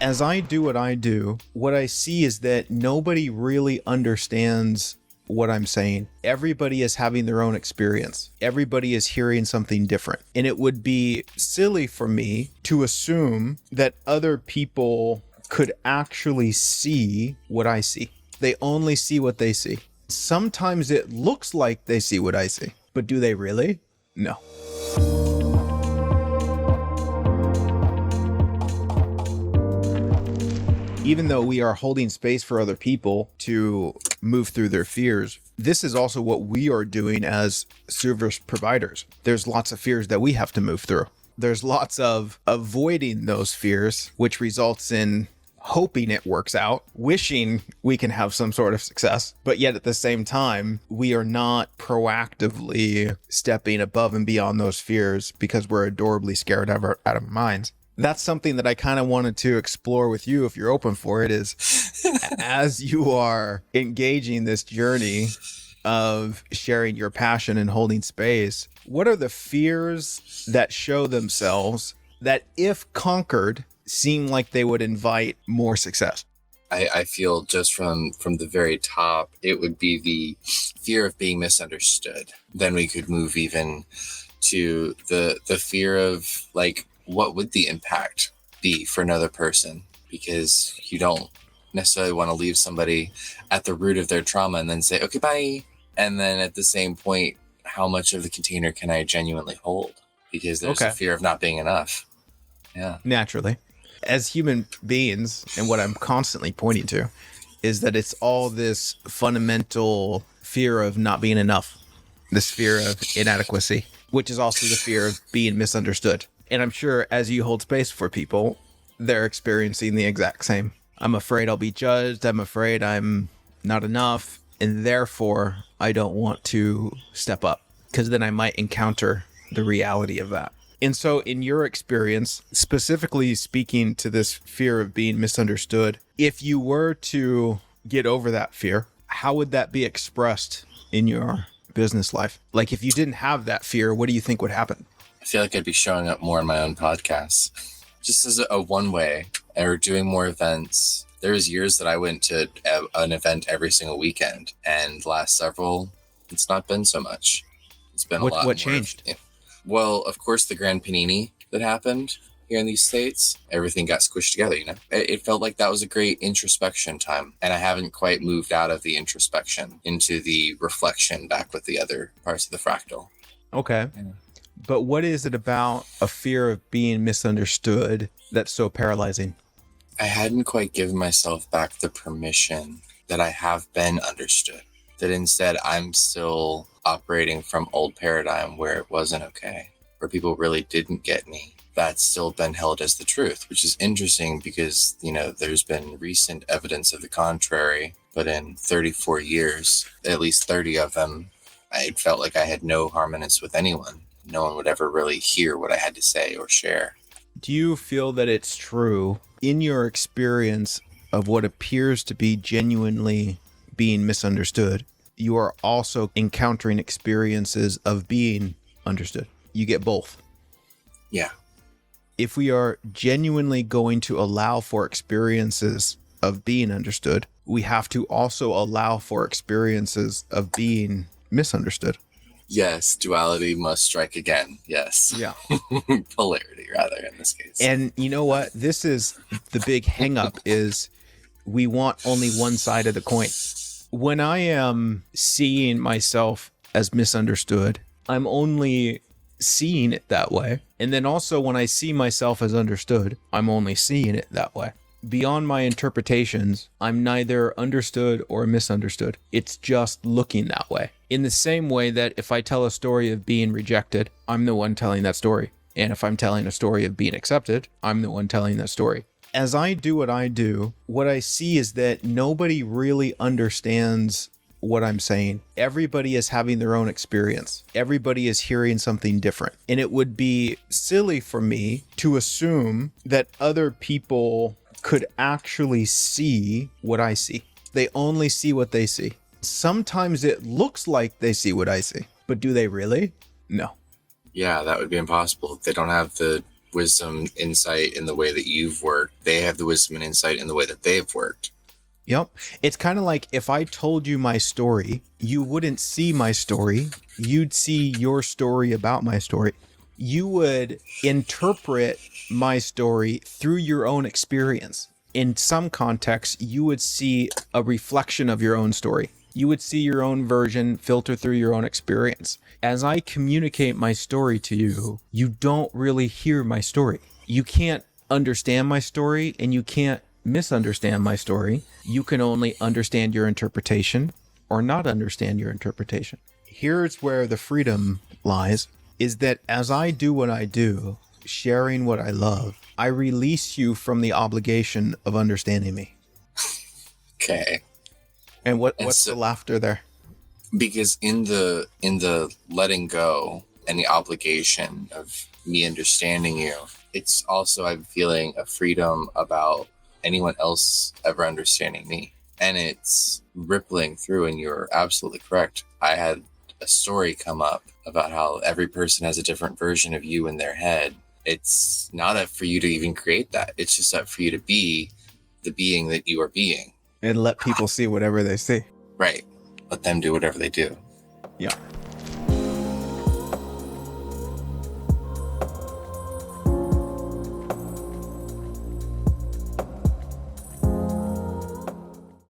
As I do, what I see is that nobody really understands what I'm saying. Everybody is having their own experience. Everybody is hearing something different. And it would be silly for me to assume that other people could actually see what I see. They only see what they see. Sometimes it looks like they see what I see, but do they really? No. Even though we are holding space for other people to move through their fears, this is also what we are doing as service providers. There's lots of fears that we have to move through. There's lots of avoiding those fears, which results in hoping it works out, wishing we can have some sort of success. But yet at the same time, we are not proactively stepping above and beyond those fears because we're adorably scared out of our minds. That's something that I kind of wanted to explore with you, if you're open for it, is as you are engaging this journey of sharing your passion and holding space, what are the fears that show themselves that, if conquered, seem like they would invite more success? I feel just from the very top, it would be the fear of being misunderstood. Then we could move even to the fear of, like, what would the impact be for another person? Because you don't necessarily want to leave somebody at the root of their trauma and then say, okay, bye. And then at the same point, how much of the container can I genuinely hold? Because there's a fear of not being enough. Yeah. Naturally. As human beings, and what I'm constantly pointing to, is that it's all this fundamental fear of not being enough, this fear of inadequacy, which is also the fear of being misunderstood. And I'm sure as you hold space for people, they're experiencing the exact same. I'm afraid I'll be judged. I'm afraid I'm not enough. And therefore, I don't want to step up because then I might encounter the reality of that. And so in your experience, specifically speaking to this fear of being misunderstood, if you were to get over that fear, how would that be expressed in your business life? Like, if you didn't have that fear, what do you think would happen? I feel like I'd be showing up more in my own podcasts, just as a one-way, or doing more events. There was years that I went to an event every single weekend, and last several, it's not been so much. It's been a lot. What changed? Well, of course, the Grand Panini that happened here in these States, everything got squished together, you know? It felt like that was a great introspection time, and I haven't quite moved out of the introspection into the reflection back with the other parts of the fractal. Okay. Yeah. But what is it about a fear of being misunderstood that's so paralyzing? I hadn't quite given myself back the permission that I have been understood. That instead I'm still operating from old paradigm where it wasn't okay, where people really didn't get me. That's still been held as the truth, which is interesting because, you know, there's been recent evidence of the contrary, but in 34 years, at least 30 of them, I felt like I had no harmonious with anyone. No one would ever really hear what I had to say or share. Do you feel that it's true in your experience of what appears to be genuinely being misunderstood, you are also encountering experiences of being understood? You get both. Yeah. If we are genuinely going to allow for experiences of being understood, we have to also allow for experiences of being misunderstood. Yes, duality must strike again. Yes. Yeah. Polarity, rather, in this case. And you know what? This is the big hang up, is we want only one side of the coin. When I am seeing myself as misunderstood, I'm only seeing it that way. And then also when I see myself as understood, I'm only seeing it that way. Beyond my interpretations, I'm neither understood or misunderstood. It's just looking that way. In the same way that if I tell a story of being rejected, I'm the one telling that story. And if I'm telling a story of being accepted, I'm the one telling that story. As I do, what I see is that nobody really understands what I'm saying. Everybody is having their own experience. Everybody is hearing something different. And it would be silly for me to assume that other people could actually see what I see. They only see what they see. Sometimes it looks like they see what I see, but do they really? No. Yeah, that would be impossible. They don't have the wisdom, insight in the way that you've worked. They have the wisdom and insight in the way that they've worked. Yep. It's kind of like if I told you my story, you wouldn't see my story. You'd see your story about my story. You would interpret my story through your own experience. In some contexts, you would see a reflection of your own story. You would see your own version filter through your own experience. As I communicate my story to you, you don't really hear my story. You can't understand my story and you can't misunderstand my story. You can only understand your interpretation or not understand your interpretation. Here's where the freedom lies, is that as I do what I do, sharing what I love, I release you from the obligation of understanding me. Okay. And what's the laughter there? Because in the letting go and the obligation of me understanding you, it's also, I'm feeling a freedom about anyone else ever understanding me. And it's rippling through, and you're absolutely correct. I had a story come up about how every person has a different version of you in their head. It's not up for you to even create that. It's just up for you to be the being that you are being. And let people see whatever they see. Right. Let them do whatever they do. Yeah.